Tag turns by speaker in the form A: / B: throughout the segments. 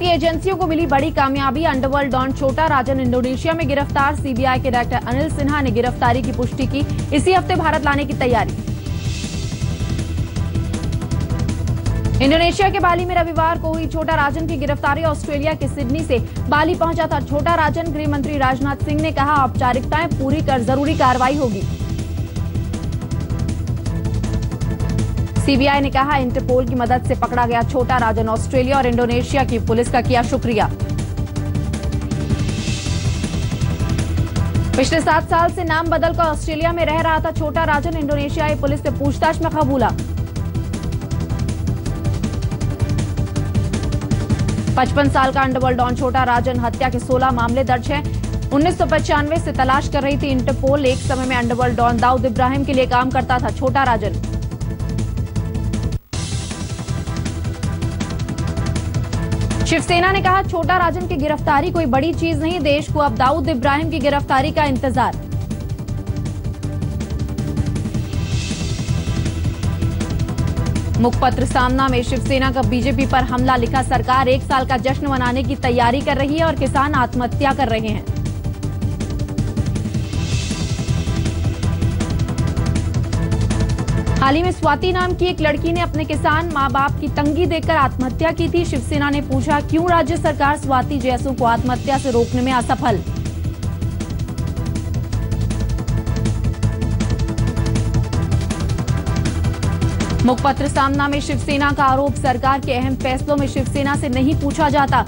A: भारतीय एजेंसियों को मिली बड़ी कामयाबी। अंडरवर्ल्ड डॉन छोटा राजन इंडोनेशिया में गिरफ्तार। सीबीआई के डायरेक्टर अनिल सिन्हा ने गिरफ्तारी की पुष्टि की। इसी हफ्ते भारत लाने की तैयारी। इंडोनेशिया के बाली में रविवार को हुई छोटा राजन की गिरफ्तारी। ऑस्ट्रेलिया के सिडनी से बाली पहुंचा था छोटा राजन। गृह मंत्री राजनाथ सिंह ने कहा, औपचारिकताएं पूरी कर जरूरी कार्रवाई होगी। सीबीआई ने कहा, इंटरपोल की मदद से पकड़ा गया छोटा राजन। ऑस्ट्रेलिया और इंडोनेशिया की पुलिस का किया शुक्रिया। पिछले 7 साल से नाम बदलकर ऑस्ट्रेलिया में रह रहा था छोटा राजन। इंडोनेशियाई पुलिस से पूछताछ में कबूला। 55 साल का अंडरवर्ल्ड डॉन छोटा राजन हत्या के 16 मामले दर्ज हैं। 1995 से तलाश कर रही थी इंटरपोल। एक समय में अंडरवर्ल्ड डॉन दाऊद इब्राहिम के लिए काम करता था छोटा राजन। शिवसेना ने कहा, छोटा राजन की गिरफ्तारी कोई बड़ी चीज नहीं। देश को अब दाऊद इब्राहिम की गिरफ्तारी का इंतजार। मुखपत्र सामना में शिवसेना का बीजेपी पर हमला। लिखा, सरकार 1 साल का जश्न मनाने की तैयारी कर रही है और किसान आत्महत्या कर रहे हैं। हाल ही में स्वाति नाम की एक लड़की ने अपने किसान मां बाप की तंगी देखकर आत्महत्या की थी। शिवसेना ने पूछा, क्यों राज्य सरकार स्वाति जैसों को आत्महत्या से रोकने में असफल। मुखपत्र सामना में शिवसेना का आरोप, सरकार के अहम फैसलों में शिवसेना से नहीं पूछा जाता।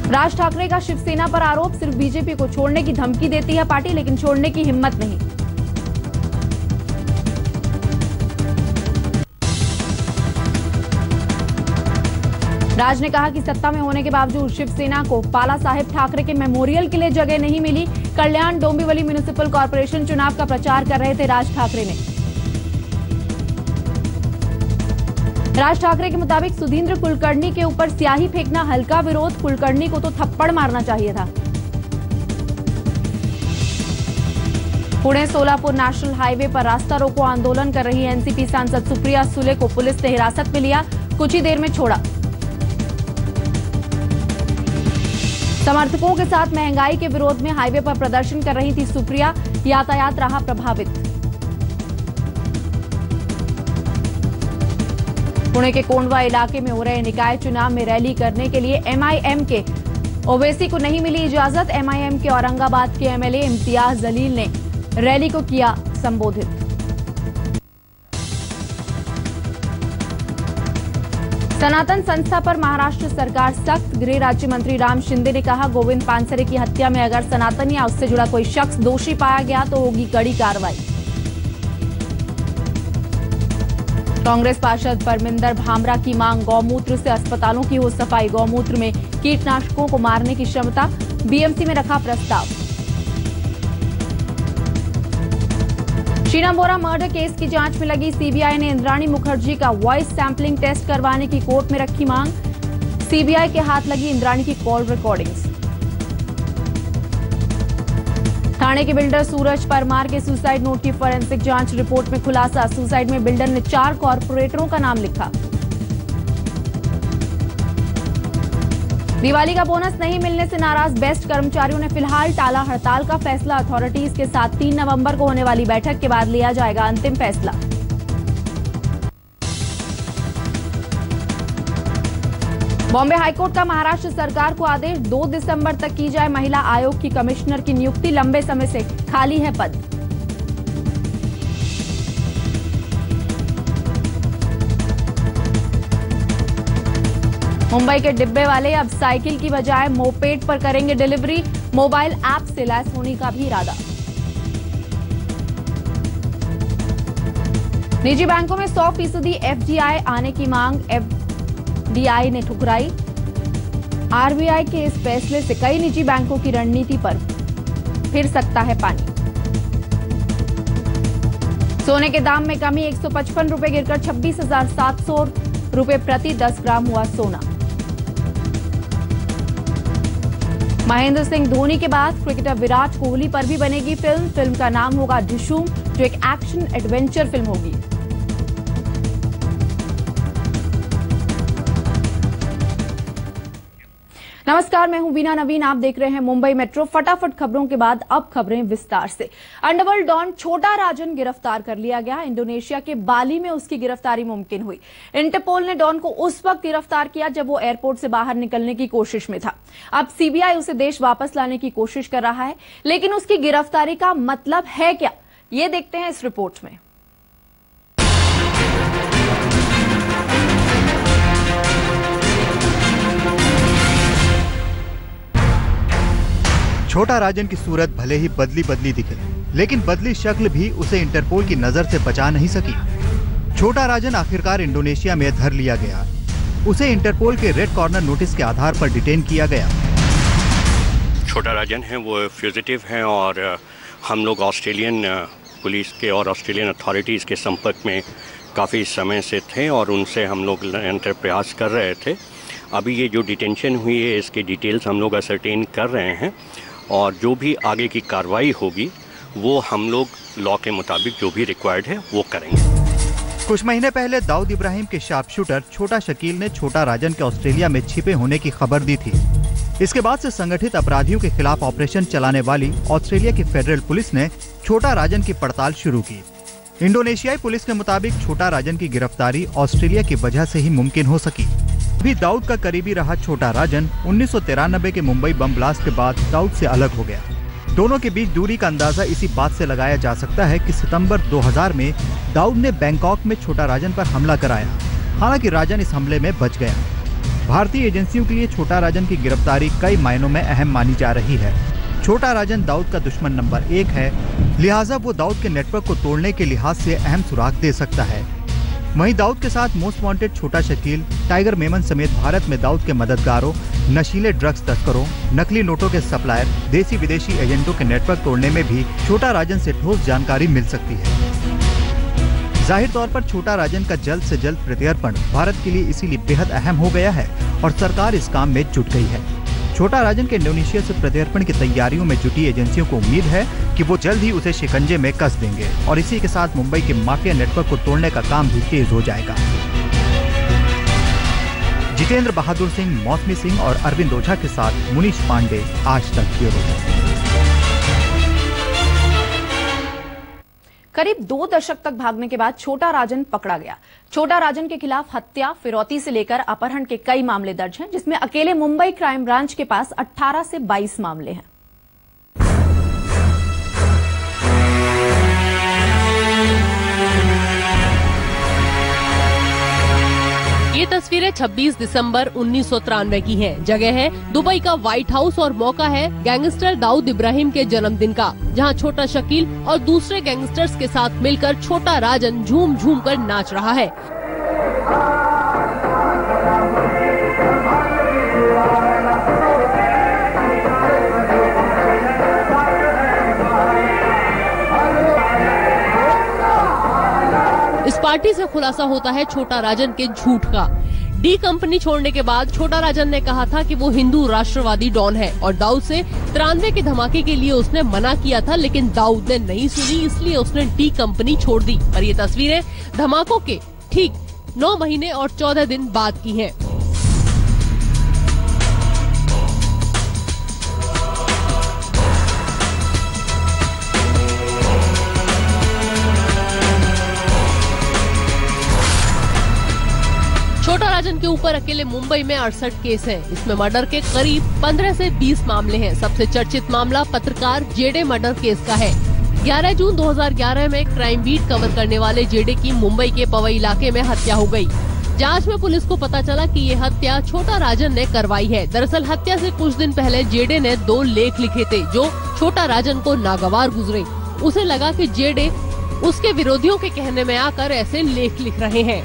A: राज ठाकरे का शिवसेना पर आरोप, सिर्फ बीजेपी को छोड़ने की धमकी देती है पार्टी, लेकिन छोड़ने की हिम्मत नहीं। राज ने कहा कि सत्ता में होने के बावजूद शिवसेना को पाला साहेब ठाकरे के मेमोरियल के लिए जगह नहीं मिली। कल्याण डोंबिवली म्युनिसिपल कॉर्पोरेशन चुनाव का प्रचार कर रहे थे राज ठाकरे ने। राज ठाकरे के मुताबिक सुधींद्र कुलकर्णी के ऊपर स्याही फेंकना हल्का विरोध। कुलकर्णी को तो थप्पड़ मारना चाहिए था। पुणे सोलापुर नेशनल हाईवे पर रास्ता रोको आंदोलन कर रही एनसीपी सांसद सुप्रिया सुले को पुलिस ने हिरासत में लिया, कुछ ही देर में छोड़ा। समर्थकों के साथ महंगाई के विरोध में हाईवे पर प्रदर्शन कर रही थी सुप्रिया। यातायात रहा प्रभावित। पुणे के कोंडवा इलाके में हो रहे निकाय चुनाव में रैली करने के लिए एमआईएम के ओवैसी को नहीं मिली इजाजत। एमआईएम के औरंगाबाद के एमएलए इम्तियाज जलील ने रैली को किया संबोधित। सनातन संस्था पर महाराष्ट्र सरकार सख्त। गृह राज्य मंत्री राम शिंदे ने कहा, गोविंद पानसरे की हत्या में अगर सनातन या उससे जुड़ा कोई शख्स दोषी पाया गया तो होगी कड़ी कार्रवाई। कांग्रेस पार्षद परमिंदर भामरा की मांग, गौमूत्र से अस्पतालों की हो सफाई। गौमूत्र में कीटनाशकों को मारने की क्षमता, बीएमसी में रखा प्रस्ताव। शीना बोरा मर्डर केस की जांच में लगी सीबीआई ने इंद्राणी मुखर्जी का वॉइस सैंपलिंग टेस्ट करवाने की कोर्ट में रखी मांग। सीबीआई के हाथ लगी इंद्राणी की कॉल रिकॉर्डिंग्स। थाने के बिल्डर सूरज परमार के सुसाइड नोट की फोरेंसिक जांच रिपोर्ट में खुलासा। सुसाइड में बिल्डर ने 4 कॉर्पोरेटरों का नाम लिखा। दिवाली का बोनस नहीं मिलने से नाराज बेस्ट कर्मचारियों ने फिलहाल टाला हड़ताल का फैसला। अथॉरिटीज के साथ 3 नवंबर को होने वाली बैठक के बाद लिया जाएगा अंतिम फैसला। बॉम्बे हाईकोर्ट का महाराष्ट्र सरकार को आदेश, 2 दिसंबर तक की जाए महिला आयोग की कमिश्नर की नियुक्ति। लंबे समय से खाली है पद। मुंबई के डिब्बे वाले अब साइकिल की बजाय मोपेड पर करेंगे डिलीवरी। मोबाइल ऐप से लैस होने का भी इरादा। निजी बैंकों में 100% एफडीआई आने की मांग एफडीआई ने ठुकराई। आरबीआई के इस फैसले से कई निजी बैंकों की रणनीति पर फिर सकता है पानी। सोने के दाम में कमी, 155 रुपए गिरकर 26,700 रुपए प्रति 10 ग्राम हुआ सोना। महेंद्र सिंह धोनी के बाद क्रिकेटर विराट कोहली पर भी बनेगी फिल्म। फिल्म का नाम होगा डिशूम। जो एक एक्शन एडवेंचर फिल्म होगी। नमस्कार, मैं हूं वीना नवीन। आप देख रहे हैं मुंबई मेट्रो। फटाफट खबरों के बाद अब खबरें विस्तार से। अंडरवर्ल्ड डॉन छोटा राजन गिरफ्तार कर लिया गया। इंडोनेशिया के बाली में उसकी गिरफ्तारी मुमकिन हुई। इंटरपोल ने डॉन को उस वक्त गिरफ्तार किया जब वो एयरपोर्ट से बाहर निकलने की कोशिश में था। अब सीबीआई उसे देश वापस लाने की कोशिश कर रहा है, लेकिन उसकी गिरफ्तारी का मतलब है क्या, ये देखते हैं इस रिपोर्ट में।
B: छोटा राजन की सूरत भले ही बदली बदली दिखे, लेकिन बदली शक्ल भी उसे इंटरपोल की नजर से बचा नहीं सकी। छोटा राजन आखिरकार इंडोनेशिया में धर लिया गया। उसे इंटरपोल के रेड कॉर्नर नोटिस के आधार पर डिटेन किया गया।
C: छोटा राजन है, वो फ्यूजिटिव हैं और हम लोग ऑस्ट्रेलियन पुलिस के और ऑस्ट्रेलियन अथॉरिटीज़ के संपर्क में काफ़ी समय से थे और उनसे हम लोग प्रयास कर रहे थे। अभी ये जो डिटेंशन हुई है इसके डिटेल्स हम लोग असरटेन कर रहे हैं और जो भी आगे की कार्रवाई होगी वो हम लोग लॉ के मुताबिक जो भी रिक्वायर्ड है वो करेंगे।
B: कुछ महीने पहले दाऊद इब्राहिम के शार्प शूटर छोटा शकील ने छोटा राजन के ऑस्ट्रेलिया में छिपे होने की खबर दी थी। इसके बाद से संगठित अपराधियों के खिलाफ ऑपरेशन चलाने वाली ऑस्ट्रेलिया की फेडरल पुलिस ने छोटा राजन की पड़ताल शुरू की। इंडोनेशियाई पुलिस के मुताबिक छोटा राजन की गिरफ्तारी ऑस्ट्रेलिया की वजह से ही मुमकिन हो सकी। भी दाऊद का करीबी रहा छोटा राजन 1993 के मुंबई बम ब्लास्ट के बाद दाऊद से अलग हो गया। दोनों के बीच दूरी का अंदाजा इसी बात से लगाया जा सकता है कि सितंबर 2000 में दाऊद ने बैंकॉक में छोटा राजन पर हमला कराया। हालांकि राजन इस हमले में बच गया। भारतीय एजेंसियों के लिए छोटा राजन की गिरफ्तारी कई मायनों में अहम मानी जा रही है। छोटा राजन दाऊद का दुश्मन नंबर 1 है, लिहाजा वो दाऊद के नेटवर्क को तोड़ने के लिहाज से अहम सुराग दे सकता है। वहीं दाऊद के साथ मोस्ट वांटेड छोटा शकील, टाइगर मेमन समेत भारत में दाऊद के मददगारों, नशीले ड्रग्स तस्करों, नकली नोटों के सप्लायर, देसी विदेशी एजेंटों के नेटवर्क तोड़ने में भी छोटा राजन से ठोस जानकारी मिल सकती है। जाहिर तौर पर छोटा राजन का जल्द से जल्द प्रत्यर्पण भारत के लिए इसीलिए बेहद अहम हो गया है और सरकार इस काम में जुट गई है। छोटा राजन के इंडोनेशिया से प्रत्यर्पण की तैयारियों में जुटी एजेंसियों को उम्मीद है कि वो जल्द ही उसे शिकंजे में कस देंगे और इसी के साथ मुंबई के माफिया नेटवर्क को तोड़ने का काम भी तेज हो जाएगा। जितेंद्र बहादुर सिंह, मौसमी सिंह और अरविंद ओझा के साथ मुनीश पांडे, आज तक ब्यूरो।
A: करीब 2 दशक तक भागने के बाद छोटा राजन पकड़ा गया। छोटा राजन के खिलाफ हत्या, फिरौती से लेकर अपहरण के कई मामले दर्ज हैं, जिसमें अकेले मुंबई क्राइम ब्रांच के पास 18 से 22 मामले हैं।
D: ये तस्वीरें 26 दिसंबर 1993 की हैं। जगह है दुबई का व्हाइट हाउस और मौका है गैंगस्टर दाऊद इब्राहिम के जन्मदिन का, जहां छोटा शकील और दूसरे गैंगस्टर्स के साथ मिलकर छोटा राजन झूम झूम कर नाच रहा है। इस पार्टी से खुलासा होता है छोटा राजन के झूठ का। डी कंपनी छोड़ने के बाद छोटा राजन ने कहा था कि वो हिंदू राष्ट्रवादी डॉन है और दाऊद से 93 के धमाके के लिए उसने मना किया था, लेकिन दाऊद ने नहीं सुनी, इसलिए उसने डी कंपनी छोड़ दी। और ये तस्वीरें धमाकों के ठीक 9 महीने और 14 दिन बाद की हैं। छोटा राजन के ऊपर अकेले मुंबई में 68 केस हैं। इसमें मर्डर के करीब 15 से 20 मामले हैं। सबसे चर्चित मामला पत्रकार जेडे मर्डर केस का है। 11 जून 2011 में क्राइम बीट कवर करने वाले जेडे की मुंबई के पवई इलाके में हत्या हो गई। जांच में पुलिस को पता चला कि ये हत्या छोटा राजन ने करवाई है। दरअसल हत्या से कुछ दिन पहले जेडे ने 2 लेख लिखे थे जो छोटा राजन को नागवार गुजरे। उसे लगा कि जेडे उसके विरोधियों के कहने में आकर ऐसे लेख लिख रहे हैं।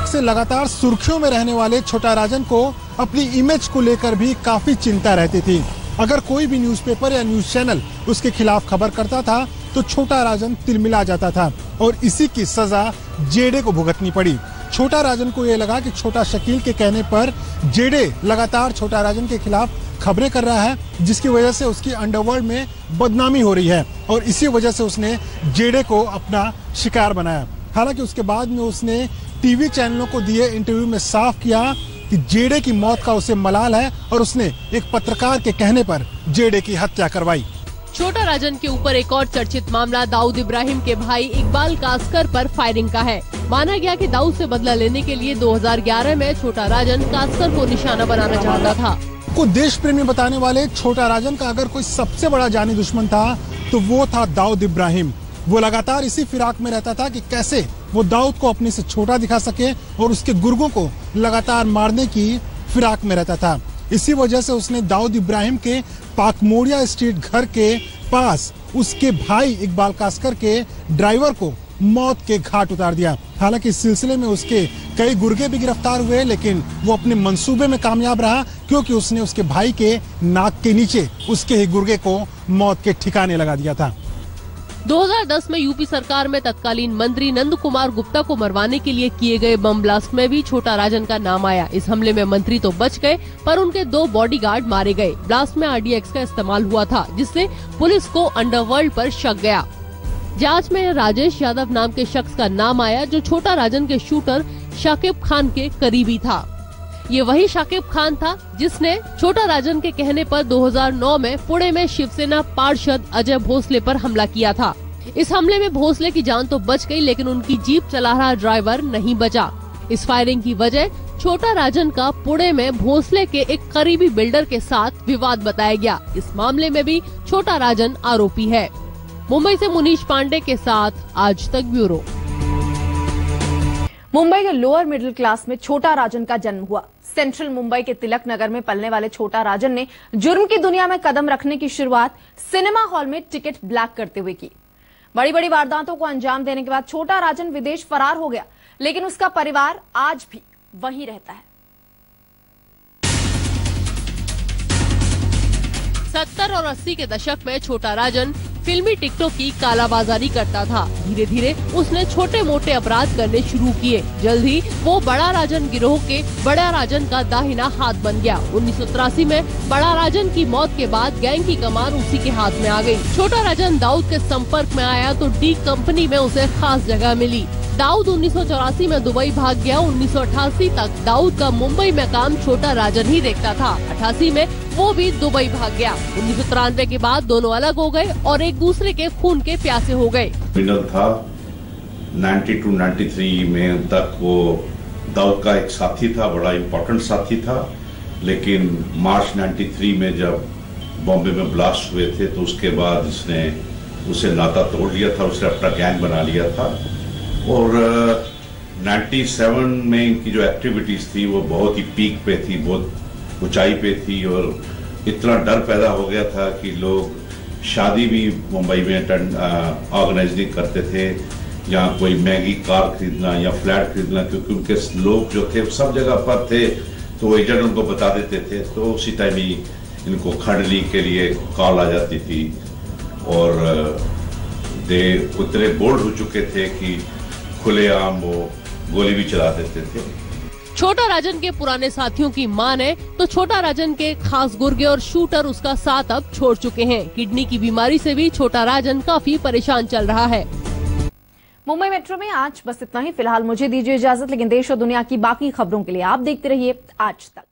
E: से लगातार सुर्खियों में रहने वाले छोटा राजन को अपनी इमेज को लेकर भी काफी चिंता रहती थी। अगर कोई भी न्यूज़पेपर या न्यूज चैनल उसके खिलाफ खबर करता था तो छोटा राजन तिलमिला जाता था और इसी की सजा जेडे को भुगतनी पड़ी। छोटा राजन को यह लगा कि छोटा शकील के कहने पर जेडे लगातार छोटा राजन के खिलाफ खबरें कर रहा है, जिसकी वजह से उसकी अंडरवर्ल्ड में बदनामी हो रही है और इसी वजह से उसने जेडे को अपना शिकार बनाया। हालांकि उसके बाद में उसने टीवी चैनलों को दिए इंटरव्यू में साफ किया कि जेडे की मौत का उसे मलाल है और उसने एक पत्रकार के कहने पर जेडे की हत्या करवाई।
D: छोटा राजन के ऊपर एक और चर्चित मामला दाऊद इब्राहिम के भाई इकबाल कासकर पर फायरिंग का है। माना गया कि दाऊद से बदला लेने के लिए 2011 में छोटा राजन कासकर को निशाना बनाना चाहता था।
E: को देश प्रेमी बताने वाले छोटा राजन का अगर कोई सबसे बड़ा जानी दुश्मन था तो वो था दाऊद इब्राहिम। वो लगातार इसी फिराक में रहता था कि कैसे वो दाऊद को अपने से छोटा दिखा सके और उसके गुर्गों को लगातार मारने की फिराक में रहता था। इसी वजह से उसने दाऊद इब्राहिम के पाकमोड़िया स्ट्रीट घर के पास उसके भाई इकबाल कासकर के ड्राइवर को मौत के घाट उतार दिया। हालांकि इस सिलसिले में उसके कई गुर्गे भी गिरफ्तार हुए, लेकिन वो अपने मंसूबे में कामयाब रहा क्योंकि उसने उसके भाई के नाक के नीचे उसके ही गुर्गे को मौत के ठिकाने लगा दिया था।
D: 2010 में यूपी सरकार में तत्कालीन मंत्री नंद कुमार गुप्ता को मरवाने के लिए किए गए बम ब्लास्ट में भी छोटा राजन का नाम आया। इस हमले में मंत्री तो बच गए पर उनके 2 बॉडीगार्ड मारे गए। ब्लास्ट में RDX का इस्तेमाल हुआ था, जिससे पुलिस को अंडरवर्ल्ड पर शक गया। जांच में राजेश यादव नाम के शख्स का नाम आया जो छोटा राजन के शूटर शाकिब खान के करीबी था। ये वही शाकिब खान था जिसने छोटा राजन के कहने पर 2009 में पुणे में शिवसेना पार्षद अजय भोसले पर हमला किया था। इस हमले में भोसले की जान तो बच गई, लेकिन उनकी जीप चला रहा ड्राइवर नहीं बचा। इस फायरिंग की वजह छोटा राजन का पुणे में भोसले के एक करीबी बिल्डर के साथ विवाद बताया गया। इस मामले में भी छोटा राजन आरोपी है। मुंबई से मुनीश पांडे के साथ आज तक ब्यूरो।
A: मुंबई के लोअर मिडिल क्लास में छोटा राजन का जन्म हुआ। सेंट्रल मुंबई के तिलक नगर में पलने वाले छोटा राजन ने जुर्म की दुनिया में कदम रखने की शुरुआत सिनेमा हॉल में टिकट ब्लैक करते हुए की। बड़ी बड़ी वारदातों को अंजाम देने के बाद छोटा राजन विदेश फरार हो गया, लेकिन उसका परिवार आज भी वहीं रहता है।
D: 70 और 80 के दशक में छोटा राजन फिल्मी टिकटों की कालाबाजारी करता था। धीरे धीरे उसने छोटे मोटे अपराध करने शुरू किए। जल्द ही वो बड़ा राजन गिरोह के बड़ा राजन का दाहिना हाथ बन गया। 1983 में बड़ा राजन की मौत के बाद गैंग की कमान उसी के हाथ में आ गई। छोटा राजन दाऊद के संपर्क में आया तो डी कंपनी में उसे खास जगह मिली। दाऊद 1984 में दुबई भाग गया। 1988 तक दाऊद का मुंबई में काम छोटा राजन ही देखता था। 88 में वो भी दुबई भाग गया। 1993 के बाद दोनों अलग हो गए और एक दूसरे के खून के प्यासे हो गए।
F: क्रिमिनल था 92-93 में तक वो दाऊद का एक साथी था, बड़ा इम्पोर्टेंट साथी था। लेकिन मार्च 93 में जब बॉम्बे में ब्लास्ट हुए थे तो उसके बाद इसने उसे नाता तोड़ लिया था, उसने अपना गैंग बना लिया था। और 97 में इनकी जो एक्टिविटीज थी वो बहुत ही पीक पे थी, बहुत ऊंचाई पे थी और इतना डर पैदा हो गया था कि लोग शादी भी मुंबई में ऑर्गेनाइज नहीं करते थे, या कोई महंगी कार खरीदना या फ्लैट खरीदना, क्योंकि उनके लोग जो थे सब जगह पर थे तो वो एजेंट उनको बता देते थे। तो उसी टाइम ही इनको खंडली के लिए कॉल आ जाती थी और दे उतने बोल्ड हो चुके थे कि खुलेआम वो गोली भी चला देते थे।
D: छोटा राजन के पुराने साथियों की माने तो छोटा राजन के खास गुर्गे और शूटर उसका साथ अब छोड़ चुके हैं। किडनी की बीमारी से भी छोटा राजन काफी परेशान चल रहा है।
A: मुंबई मेट्रो में आज बस इतना ही। फिलहाल मुझे दीजिए इजाजत, लेकिन देश और दुनिया की बाकी खबरों के लिए आप देखते रहिए आज तक।